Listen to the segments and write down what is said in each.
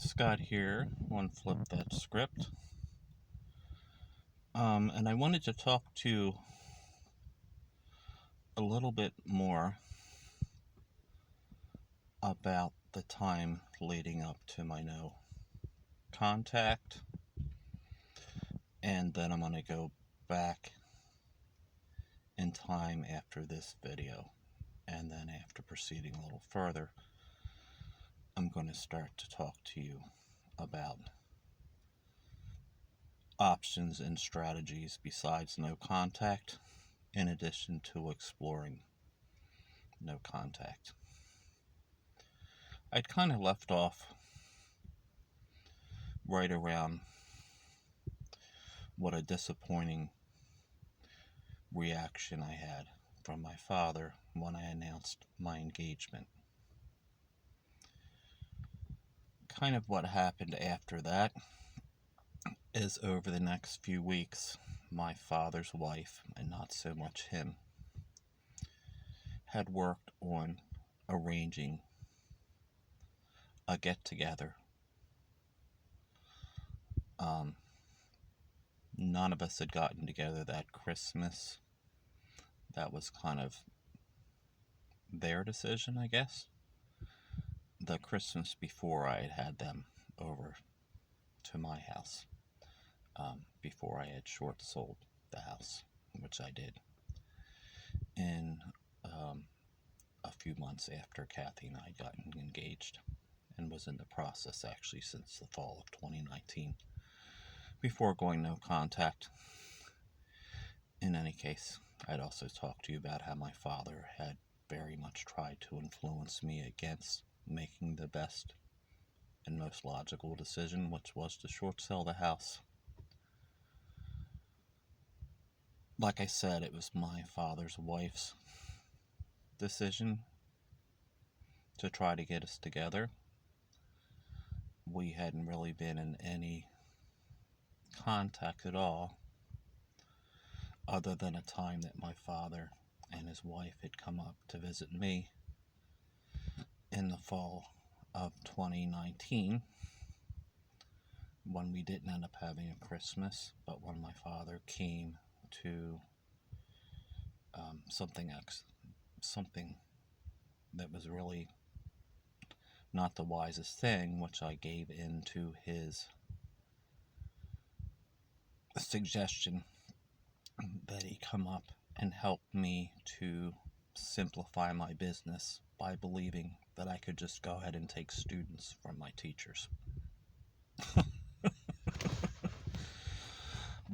Scott here on Flip That Script. And I wanted to talk to you a little bit more about the time leading up to my no contact, and then I'm going to go back in time after this video, and then after proceeding a little further, I'm going to start to talk to you about options and strategies besides no contact, in addition to exploring no contact. I'd kind of left off right around what a disappointing reaction I had from my father when I announced my engagement. Kind of what happened after that is over the next few weeks, my father's wife, and not so much him, had worked on arranging a get-together. None of us had gotten together that Christmas. That was kind of their decision, I guess. The Christmas before, I had them over to my house, before I had short sold the house, which I did in a few months after Kathy and I had gotten engaged, and was in the process actually since the fall of 2019, before going no contact. In any case, I'd also talked to you about how my father had very much tried to influence me against making the best and most logical decision, which was to short sell the house. Like I said, it was my father's wife's decision to try to get us together. We hadn't really been in any contact at all, other than a time that my father and his wife had come up to visit me in the fall of 2019, when we didn't end up having a Christmas, but when my father came to something that was really not the wisest thing, which I gave in to his suggestion that he come up and help me to simplify my business by believing that I could just go ahead and take students from my teachers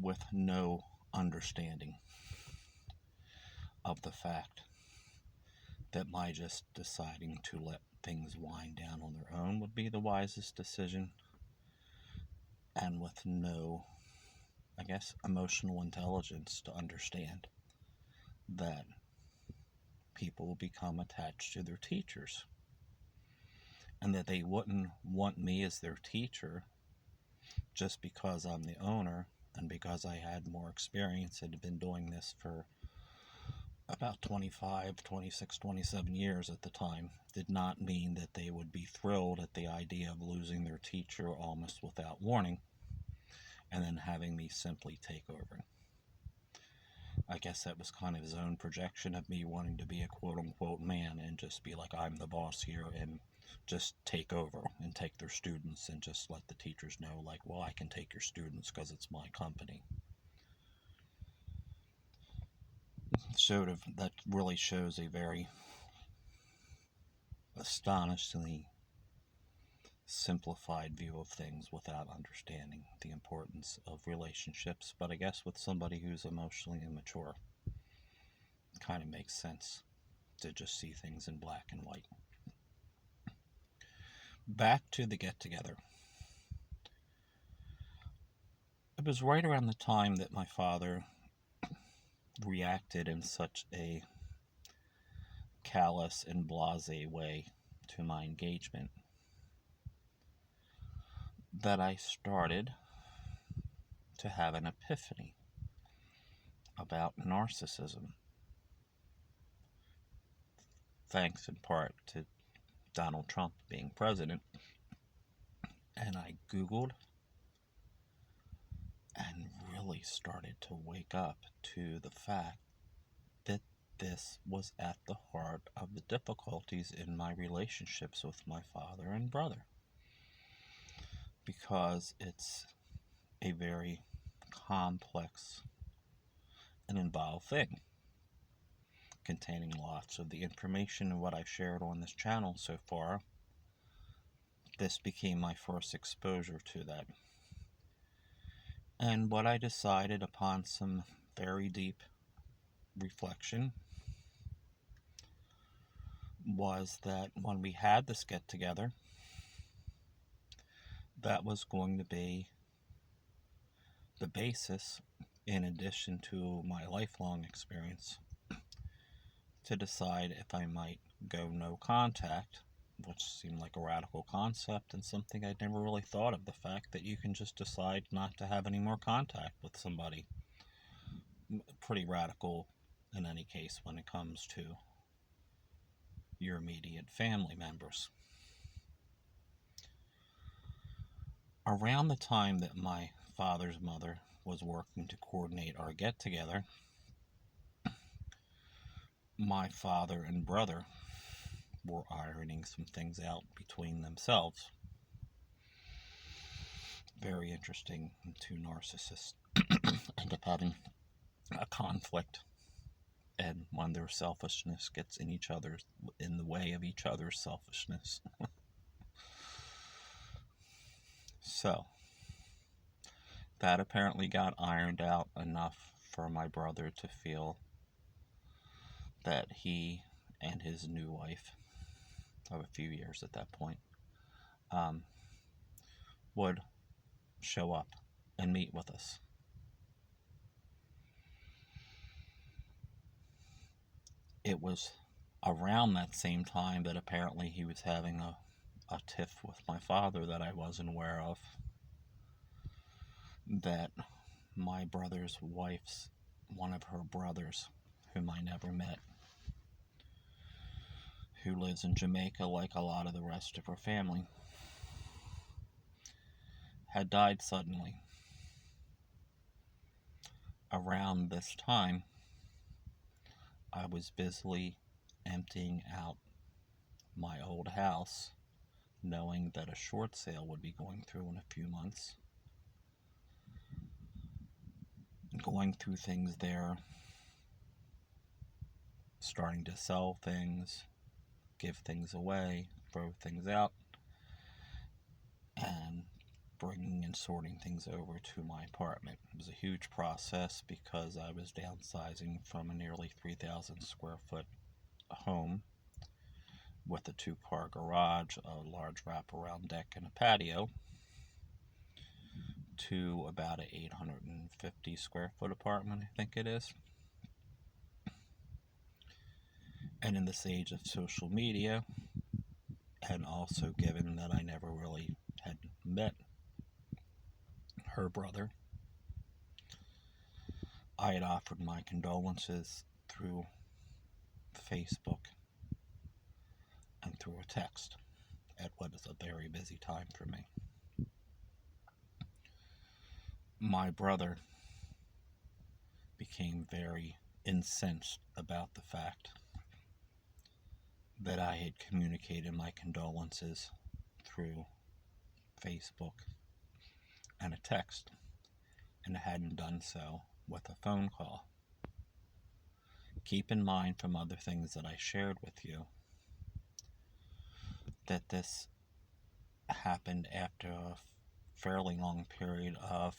with no understanding of the fact that my just deciding to let things wind down on their own would be the wisest decision, and with no, I guess, emotional intelligence to understand that people will become attached to their teachers, and that they wouldn't want me as their teacher just because I'm the owner and because I had more experience and had been doing this for about 25, 26, 27 years at the time, did not mean that they would be thrilled at the idea of losing their teacher almost without warning, and then having me simply take over. I guess that was kind of his own projection of me wanting to be a quote-unquote man and just be like, I'm the boss here, and just take over and take their students and just let the teachers know, like, well, I can take your students because it's my company. That really shows a very astonishingly simplified view of things without understanding the importance of relationships. But I guess with somebody who's emotionally immature, it kind of makes sense to just see things in black and white. Back to the get-together. It was right around the time that my father reacted in such a callous and blasé way to my engagement that I started to have an epiphany about narcissism, thanks in part to Donald Trump being president, And I Googled and really started to wake up to the fact that this was at the heart of the difficulties in my relationships with my father and brother. Because it's a very complex and involved thing, containing lots of the information and what I've shared on this channel so far. This became my first exposure to that. And what I decided upon some very deep reflection was that when we had this get together, that was going to be the basis, in addition to my lifelong experience, to decide if I might go no contact, which seemed like a radical concept and something I'd never really thought of, the fact that you can just decide not to have any more contact with somebody. Pretty radical in any case when it comes to your immediate family members. Around the time that my father's mother was working to coordinate our get-together, my father and brother were ironing some things out between themselves. Very interesting. Two narcissists end up having a conflict, and when their selfishness gets in the way of each other's selfishness. So that apparently got ironed out enough for my brother to feel that he and his new wife of a few years at that point would show up and meet with us. It was around that same time that apparently he was having a tiff with my father that I wasn't aware of, that my brother's wife's, one of her brothers, whom I never met, who lives in Jamaica like a lot of the rest of her family, had died suddenly. Around this time, I was busily emptying out my old house, knowing that a short sale would be going through in a few months. Going through things there, starting to sell things, give things away, throw things out, and bringing and sorting things over to my apartment. It was a huge process because I was downsizing from a nearly 3,000 square foot home with a 2-car garage, a large wraparound deck, and a patio, to about an 850 square foot apartment, I think it is. And in this age of social media, and also given that I never really had met her brother, I had offered my condolences through Facebook and through a text at what is a very busy time for me. My brother became very incensed about the fact that I had communicated my condolences through Facebook and a text, and hadn't done so with a phone call. Keep in mind, from other things that I shared with you, that this happened after a fairly long period of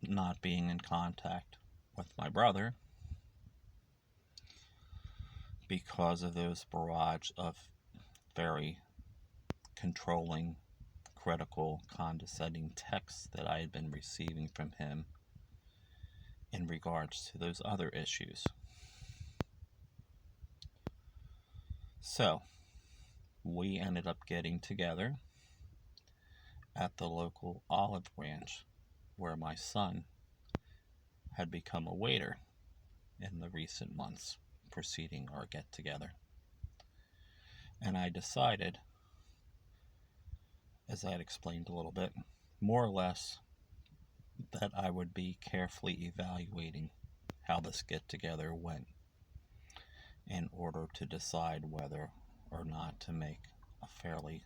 not being in contact with my brother because of those barrage of very controlling, critical, condescending texts that I had been receiving from him in regards to those other issues. So, we ended up getting together at the local olive ranch where my son had become a waiter in the recent months preceding our get-together. And I decided as I had explained a little bit, more or less that I would be carefully evaluating how this get-together went in order to decide whether or not to make a fairly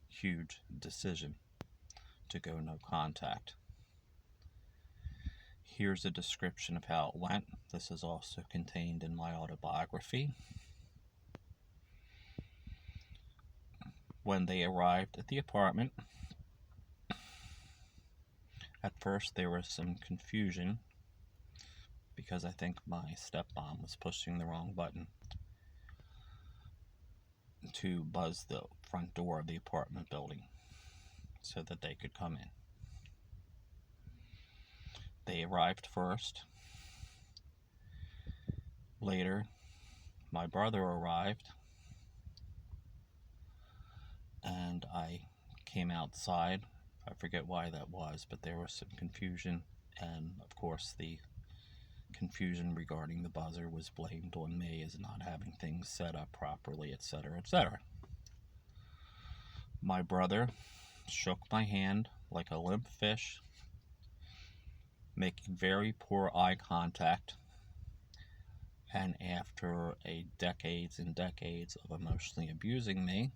huge decision to go no contact. Here's a description of how it went. This is also contained in my autobiography. When they arrived at the apartment, at first there was some confusion because I think my stepmom was pushing the wrong button to buzz the front door of the apartment building so that they could come in. They arrived first. Later, my brother arrived, and I came outside. I forget why that was, but there was some confusion, and of course the confusion regarding the buzzer was blamed on me as not having things set up properly, etc., etc. My brother shook my hand like a limp fish, making very poor eye contact, and after decades and decades of emotionally abusing me,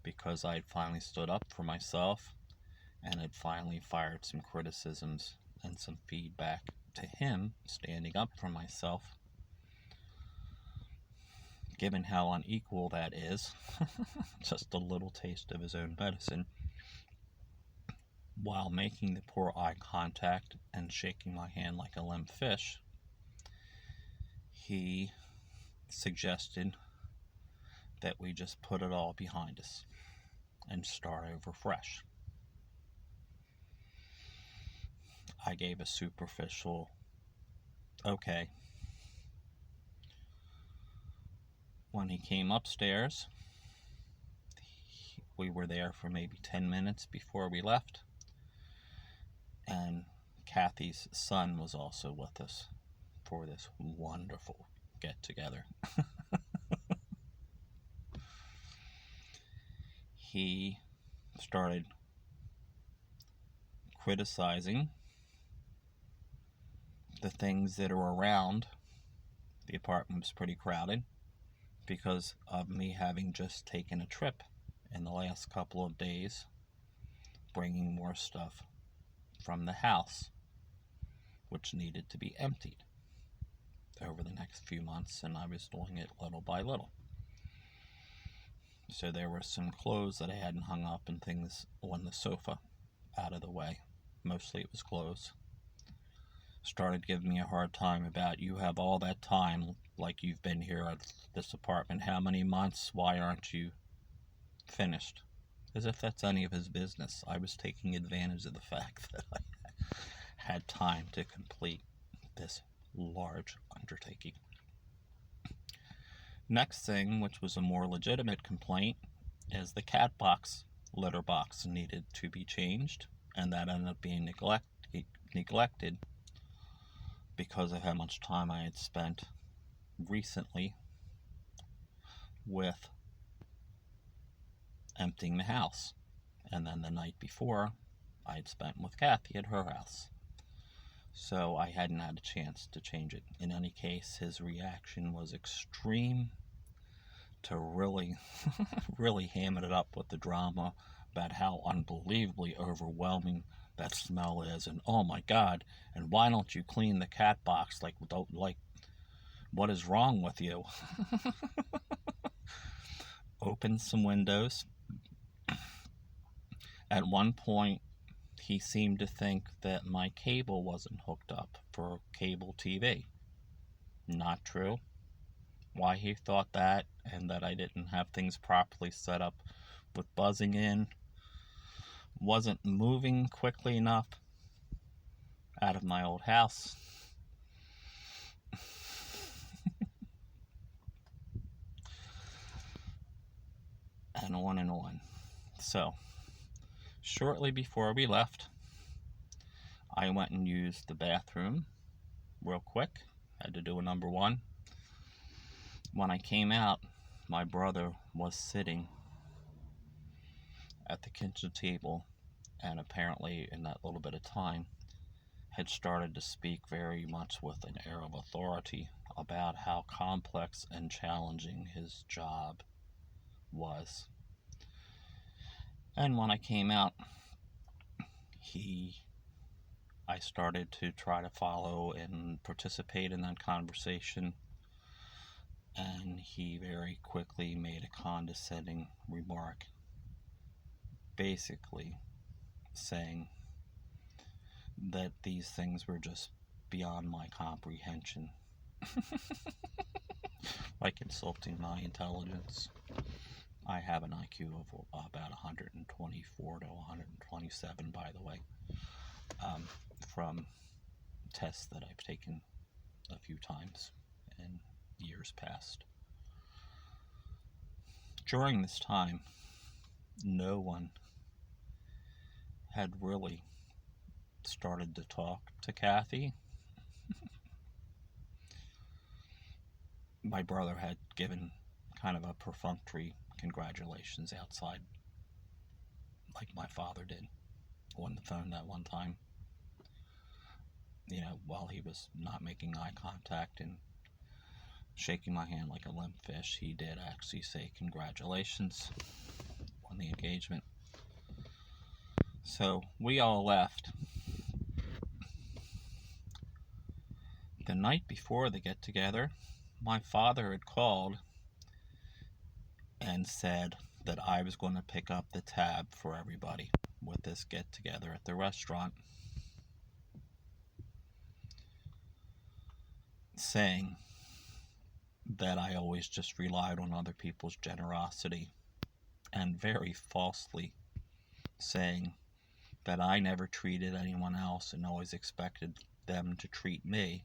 because I had finally stood up for myself and had finally fired some criticisms and some feedback to him, standing up for myself, given how unequal that is, just a little taste of his own medicine, while making the poor eye contact and shaking my hand like a limp fish, he suggested that we just put it all behind us and start over fresh. I gave a superficial, okay. When he came upstairs, we were there for maybe 10 minutes before we left, and Kathy's son was also with us for this wonderful get-together. He started criticizing the things that are around. The apartment was pretty crowded because of me having just taken a trip in the last couple of days, bringing more stuff from the house, which needed to be emptied over the next few months, and I was doing it little by little. So there were some clothes that I hadn't hung up and things on the sofa out of the way. Mostly it was clothes. Started giving me a hard time about, you have all that time, like you've been here at this apartment. How many months? Why aren't you finished? As if that's any of his business. I was taking advantage of the fact that I had time to complete this large undertaking. Next thing, which was a more legitimate complaint, is the cat box, litter box needed to be changed, and that ended up being neglected because of how much time I had spent recently with emptying the house. And then the night before, I had spent with Kathy at her house. So I hadn't had a chance to change it. In any case, his reaction was extreme, to really, really hamming it up with the drama about how unbelievably overwhelming that smell is, and oh my God, and why don't you clean the cat box? Like, what is wrong with you? Opened some windows. At one point, he seemed to think that my cable wasn't hooked up for cable TV. Not true. Why he thought that, and that I didn't have things properly set up with buzzing in, wasn't moving quickly enough out of my old house. And on and on. So, shortly before we left, I went and used the bathroom real quick. Had to do a number one. When I came out, my brother was sitting at the kitchen table, and apparently in that little bit of time had started to speak very much with an air of authority about how complex and challenging his job was. And when I came out, I started to try to follow and participate in that conversation, and he very quickly made a condescending remark, basically saying that these things were just beyond my comprehension, like insulting my intelligence. I have an IQ of about 124 to 127, by the way, from tests that I've taken a few times in years past. During this time, no one had really started to talk to Kathy. My brother had given kind of a perfunctory congratulations outside, like my father did on the phone that one time. While he was not making eye contact and shaking my hand like a limp fish, he did actually say congratulations on the engagement. So we all left. The night before the get-together, my father had called and said that I was going to pick up the tab for everybody with this get-together at the restaurant, saying that I always just relied on other people's generosity, and very falsely saying that I never treated anyone else and always expected them to treat me,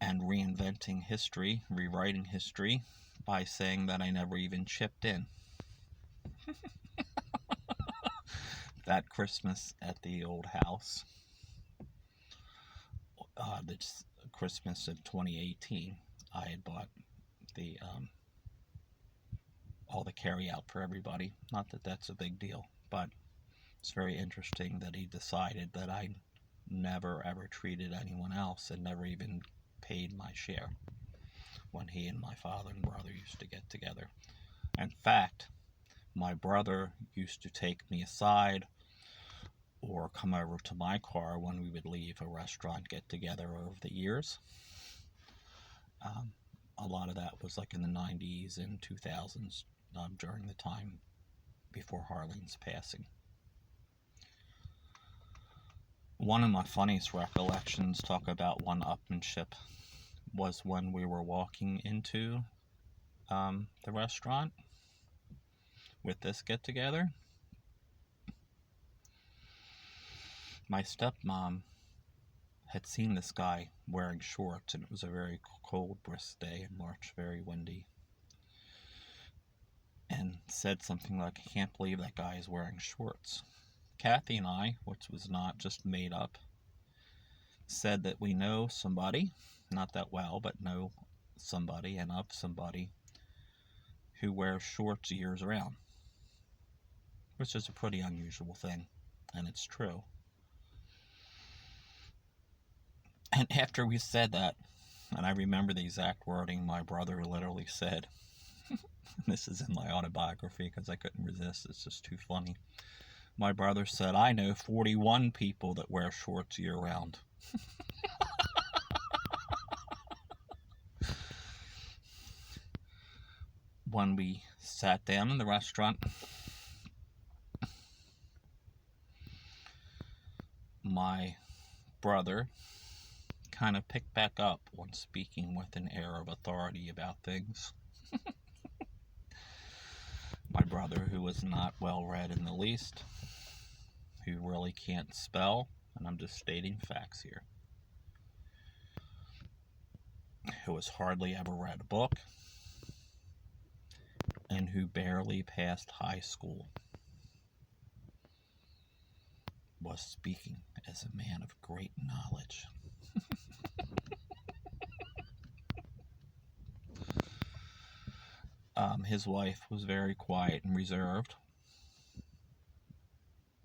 and reinventing history, rewriting history, by saying that I never even chipped in. That Christmas at the old house, this Christmas of 2018, I had bought the all the carry out for everybody. Not that that's a big deal, but it's very interesting that he decided that I never ever treated anyone else and never even paid my share when he and my father and brother used to get together. In fact, my brother used to take me aside or come over to my car when we would leave a restaurant get together over the years. A lot of that was like in the 90s and 2000s, during the time before Harlene's passing. One of my funniest recollections, talk about one-upmanship, was when we were walking into the restaurant with this get-together. My stepmom had seen this guy wearing shorts, and it was a very cold, brisk day in March, very windy, and said something like, "I can't believe that guy is wearing shorts." Kathy and I, which was not just made up, said that we know somebody, not that well, but know somebody and of somebody who wears shorts years round, which is a pretty unusual thing, and it's true. And after we said that, and I remember the exact wording, my brother literally said, this is in my autobiography because I couldn't resist, it's just too funny. My brother said, "I know 41 people that wear shorts year round." When we sat down in the restaurant, my brother kind of picked back up on speaking with an air of authority about things. My brother, who was not well read in the least, who really can't spell, and I'm just stating facts here, who has hardly ever read a book, and who barely passed high school, was speaking as a man of great knowledge. His wife was very quiet and reserved,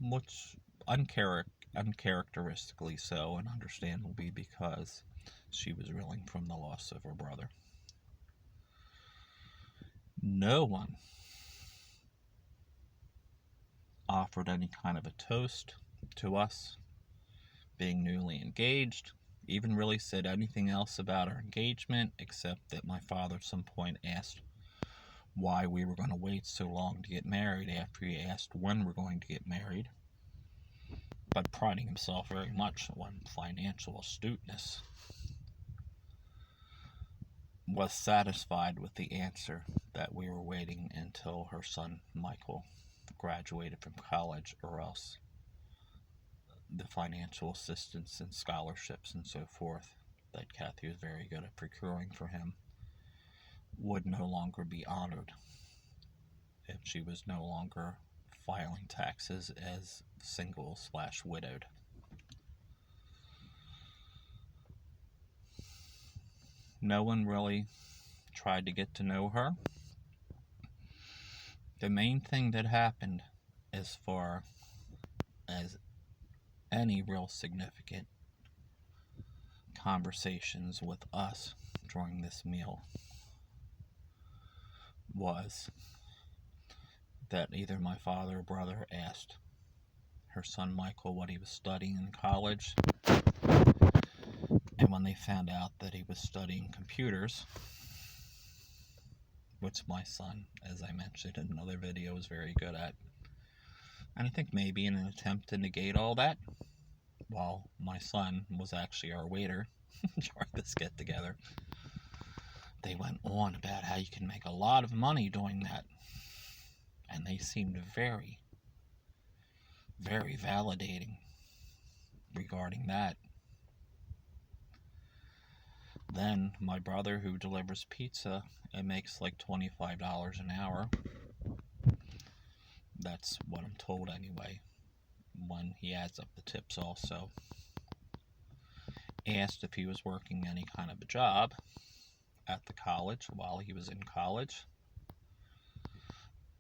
which uncharacteristically so, and understandably because she was reeling from the loss of her brother. No one offered any kind of a toast to us being newly engaged, even really said anything else about our engagement, except that my father at some point asked why we were going to wait so long to get married after he asked when we're going to get married, but priding himself very much on financial astuteness, was satisfied with the answer that we were waiting until her son Michael graduated from college, or else the financial assistance and scholarships and so forth that Kathy was very good at procuring for him would no longer be honored if she was no longer filing taxes as single/widowed. No one really tried to get to know her. The main thing that happened, as far as any real significant conversations with us during this meal, was that either my father or brother asked her son Michael what he was studying in college, and when they found out that he was studying computers, which my son, as I mentioned in another video, is very good at, and I think maybe in an attempt to negate all that, while my son was actually our waiter during this get-together, they went on about how you can make a lot of money doing that, and they seemed very, very validating regarding that. Then my brother, who delivers pizza and makes like $25 an hour, that's what I'm told anyway, when he adds up the tips also, asked if he was working any kind of a job at the college while he was in college,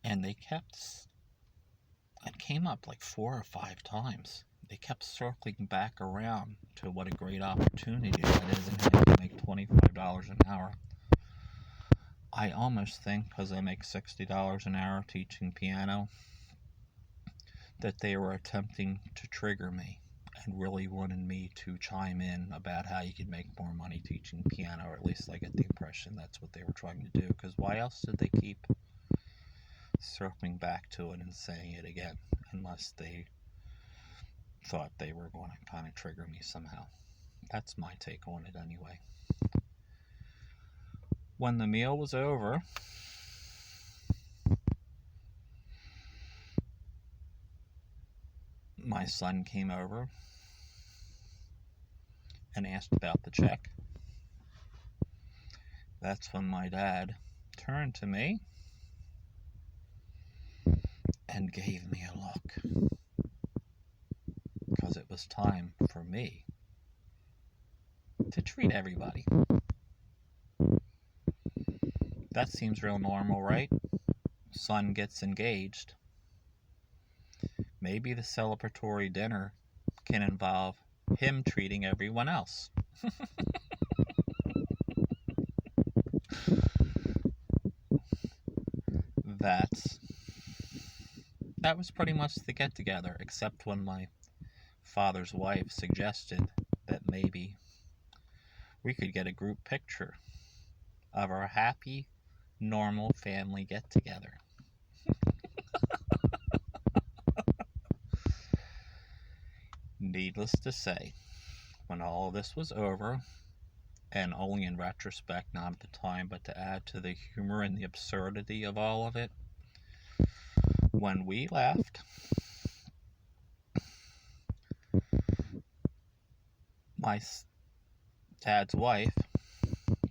and it came up like 4 or 5 times. They kept circling back around to what a great opportunity that is and how you can make $25 an hour. I almost think, because I make $60 an hour teaching piano, that they were attempting to trigger me and really wanted me to chime in about how you could make more money teaching piano, or at least I get the impression that's what they were trying to do, because why else did they keep circling back to it and saying it again, unless they thought they were going to kind of trigger me somehow. That's my take on it anyway. When the meal was over, my son came over and asked about the check. That's when my dad turned to me and gave me a look, because it was time for me to treat everybody. That seems real normal, right? Son gets engaged. Maybe the celebratory dinner can involve him treating everyone else. That was pretty much the get-together, except when my father's wife suggested that maybe we could get a group picture of our happy, normal family get-together. Needless to say, when all of this was over, and only in retrospect, not at the time, but to add to the humor and the absurdity of all of it, when we left, my dad's wife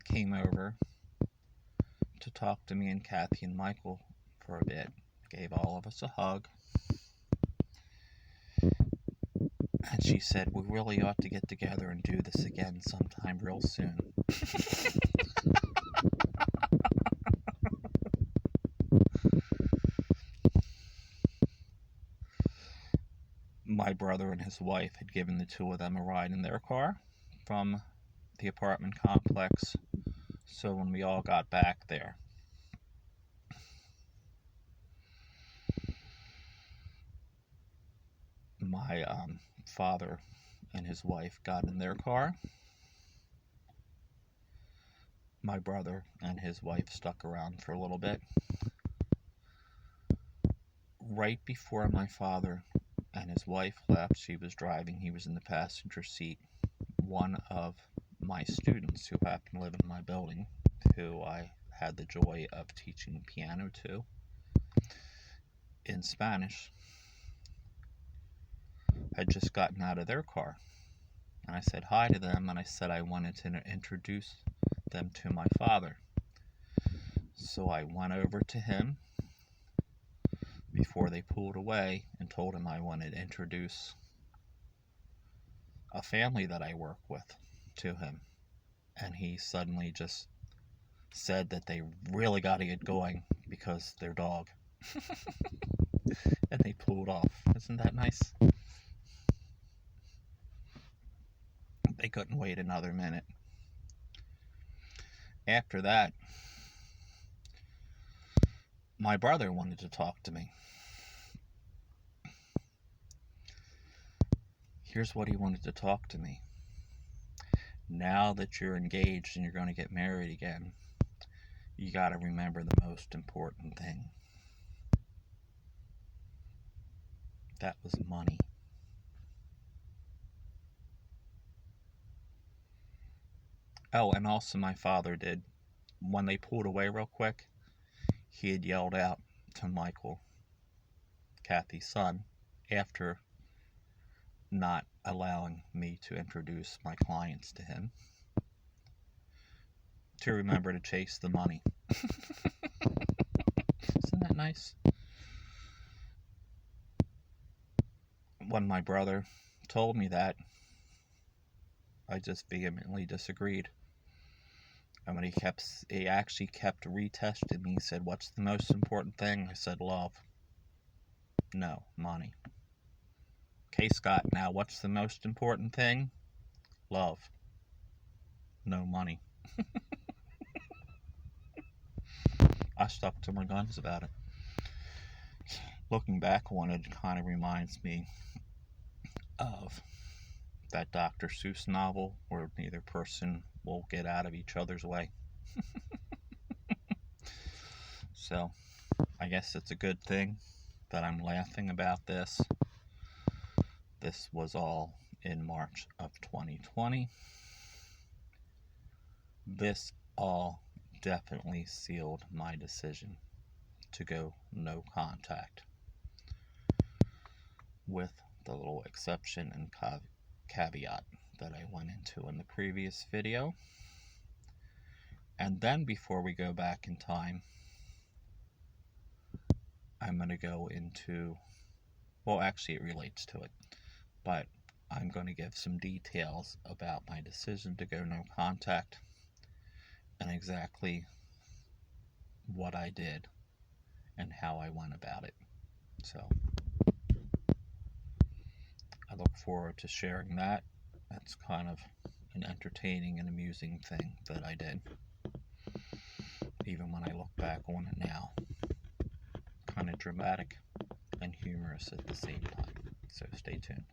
came over to talk to me and Kathy and Michael for a bit, gave all of us a hug, and she said, we really ought to get together and do this again sometime real soon. my brother and his wife had given the two of them a ride in their car from the apartment complex. So when we all got back there, my father and his wife got in their car. My brother and his wife stuck around for a little bit. Right before my father and his wife left, she was driving, he was in the passenger seat. One of my students who happened to live in my building, who I had the joy of teaching piano to in Spanish, had just gotten out of their car. And I said hi to them, and I said I wanted to introduce them to my father. So I went over to him before they pulled away and told him I wanted to introduce a family that I work with to him. And he suddenly just said that they really got to get going because their dog. And they pulled off. Isn't that nice? They couldn't wait another minute. After that, my brother wanted to talk to me. Here's what he wanted to talk to me. Now that you're engaged and you're going to get married again, you got to remember the most important thing. That was money. Oh, and also my father did. When they pulled away real quick, he had yelled out to Michael, Kathy's son, after not allowing me to introduce my clients to him, to remember to chase the money. Isn't that nice? When my brother told me that, I just vehemently disagreed. And when he actually kept retesting me, he said, "What's the most important thing?" I said, "Love." "No, money." "Okay, Scott, now what's the most important thing?" "Love." "No, money." I stuck to my guns about it. Looking back on it, kind of reminds me of that Dr. Seuss novel where neither person will get out of each other's way. So, I guess it's a good thing that I'm laughing about this. This was all in March of 2020. This all definitely sealed my decision to go no contact, with the little exception and caveat that I went into in the previous video. And then before we go back in time, I'm going to go into, well, actually it relates to it, but I'm going to give some details about my decision to go no contact and exactly what I did and how I went about it. So I look forward to sharing that. That's kind of an entertaining and amusing thing that I did, even when I look back on it now. Kind of dramatic and humorous at the same time. So stay tuned.